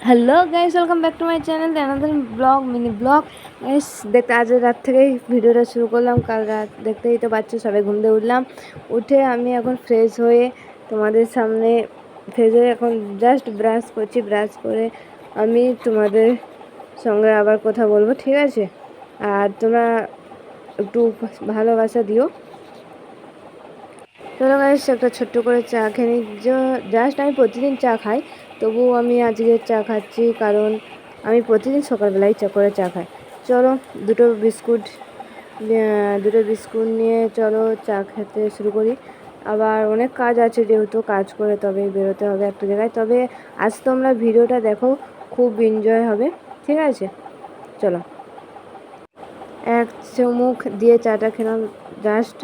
Hello guys, welcome back to my channel another blog mini blog. Guys দেখতে আজ রাত থেকেই ভিডিওটা শুরু করলাম। কাল রাত দেখতেই তো পাচ্ছ, সবাই ঘুম দিয়ে উঠলাম। উঠে আমি এখন ফ্রেশ হয়ে তোমাদের সামনে ফ্রেশ হয়ে এখন জাস্ট ব্রাশ করছি। ব্রাশ করে আমি তোমাদের সঙ্গে আবার কথা বলবো, ঠিক আছে? আর তোমরা একটু ভালোবাসা দিও। চলো গাইস, একটা ছোট্ট করে চা খেয়ে নিই। জাস্ট আমি প্রতিদিন চা খাই, তবুও আমি আজকে চা খাচ্ছি কারণ আমি প্রতিদিন সকালবেলায় চা খাই। চলো দুটো বিস্কুট নিয়ে চলো চা খেতে শুরু করি। আবার অনেক কাজ আছে, যেহেতু কাজ করে তবে বেরোতে হবে একটা জায়গায়। তবে আজ তোমরা ভিডিওটা দেখো, খুব এনজয় হবে, ঠিক আছে? চলো, এক চুমুক দিয়ে চাটা খেলাম, জাস্ট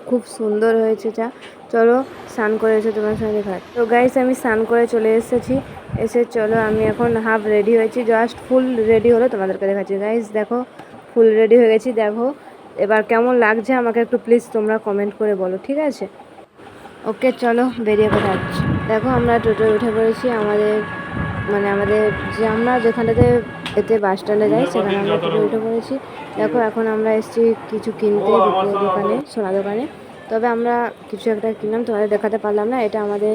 খুব সুন্দর হয়েছে চা। চলো স্নান করে এসে তোমার সঙ্গে খাই। তো গাইস, আমি স্নান করে চলে এসেছি। চলো আমি এখন হাফ রেডি হয়েছি, জাস্ট ফুল রেডি হলো তোমাদেরকে দেখাচ্ছি। গাইস দেখো, ফুল রেডি হয়ে গেছি। দেখো এবার কেমন লাগছে আমাকে একটু প্লিজ তোমরা কমেন্ট করে বলো, ঠিক আছে? ওকে, চলো বেরিয়ে কথা হচ্ছে। দেখো আমরা টোটোয় উঠে পড়েছি। আমাদের যে আমরা যেখানটাতে বাস স্ট্যান্ডে যাই, সেখানে আমরা টোটো উঠে পড়েছি। দেখো এখন আমরা এসেছি কিছু কিনতে দোকানে, সোনা দোকানে। তবে আমরা কিছু একটা কিনলাম, তোমাদের দেখাতে পারলাম না। এটা আমাদের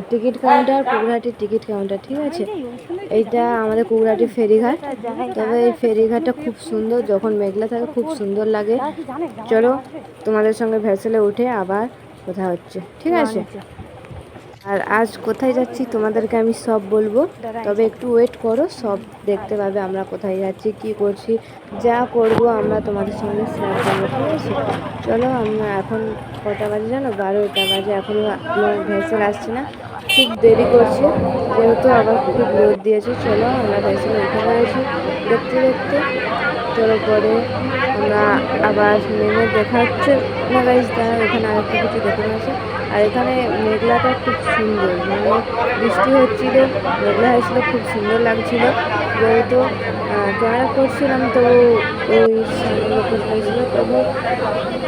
টিকিট কাউন্টার, কুকুরহাটির টিকিট কাউন্টার, ঠিক আছে? এইটা আমাদের কুকুরহাটির ফেরিঘাট। তবে এই ফেরিঘাটটা খুব সুন্দর, যখন মেঘলা থাকে খুব সুন্দর লাগে। চলো তোমাদের সঙ্গে ভ্যাসেলে উঠে আবার কথা হচ্ছে, ঠিক আছে? আর আজ কোথায় যাচ্ছি তোমাদেরকে আমি সব বলবো, তবে একটু ওয়েট করো, সব দেখতে পাবে। আমরা কোথায় যাচ্ছি, কি করছি, যা করবো আমরা তোমাদের সঙ্গে শেয়ার করবো, ঠিক আছে? চলো, আমরা এখন কটা বাজে জানো? 12টা বাজে। এখনও ভ্যাসেল আসছে না, খুব দেরি করছে, যেহেতু আবার খুব রোদ দিয়েছে। চলো আমরা ভ্যাসেলে উঠে পড়েছি দেখতে দেখতে। চলো পরে আমরা আবার নেমে দেখা হচ্ছে না। গাইজ তারা এখানে আরেকটা কিছু দোকান আছে। আর এখানে মেঘলাটা খুব সুন্দর, মানে বৃষ্টি হচ্ছিল, মেঘলা হয়েছিল, খুব সুন্দর লাগছিল। যেহেতু ক্যামেরা করছিলাম তো ওই লোকেশ হয়েছিল, তবু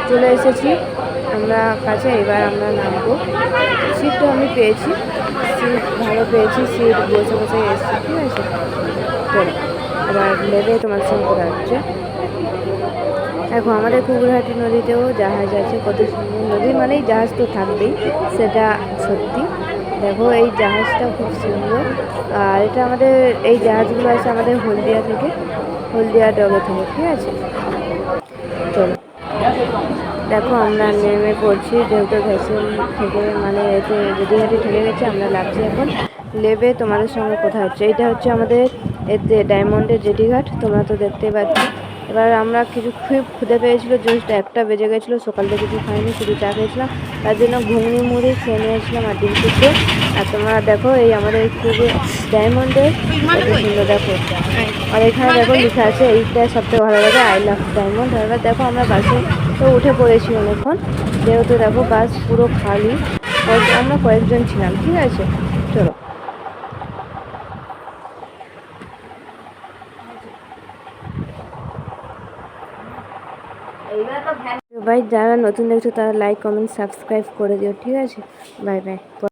চলে এসেছি আমরা কাছে। এবার আমরা নামবো। সিটও আমি পেয়েছি, সিট ভালো পেয়েছি, সিট বসে বসে এসেছি, ঠিক আছে? চলো এবার নেবে তোমার সঙ্গে করা হচ্ছে। দেখো আমাদের কুকুরহাটি নদীতেও জাহাজ আছে, কত সুন্দর নদী, মানেই জাহাজ তো থাকবেই, সেটা সত্যি। দেখো এই জাহাজটা খুব সুন্দর। আর এটা আমাদের এই জাহাজগুলো আছে আমাদের হলদিয়া থেকে, হলদিয়া ডগে থেকে, ঠিক আছে? চলো দেখো আমরা নেমে পড়ছি, যেহেতু ভ্যাসেল থেকে মানে এতে রেডিঘাটি ঠেকে গেছে, আমরা লাগছি এখন লেবে তোমাদের সঙ্গে কথা হচ্ছে। এইটা হচ্ছে আমাদের এতে ডায়মন্ডের জেটিঘাট, তোমরা তো দেখতেই পাচ্ছ। এবার আমরা কিছু খুব ক্ষুদে পেয়েছিলো, জাস্ট 1টা বেজে গেছিলো। সকাল থেকে কিছু খাইনি, শুধু চা খেয়েছিলাম, তার জন্য ঘুগনি মুড়ি খেয়ে নিয়েছিলাম আর ডিম সিদ্ধ। আর তোমরা দেখো এই আমাদের খুবই ডায়মন্ডের কত সুন্দর, দেখো। আর এখানে দেখো লেখা আছে, এইটা সবথেকে ভালো লাগে, আই লাভ ডায়মন্ড। এবার দেখো আমরা বাসে তো উঠে পড়েছি অনেকক্ষণ, যেহেতু দেখো বাস পুরো খালি, আমরা কয়েকজন ছিলাম, ঠিক আছে? চলো ভাই, যারা নতুন দেখছো তারা লাইক কমেন্ট সাবস্ক্রাইব করে দিও, ঠিক আছে? Bye bye.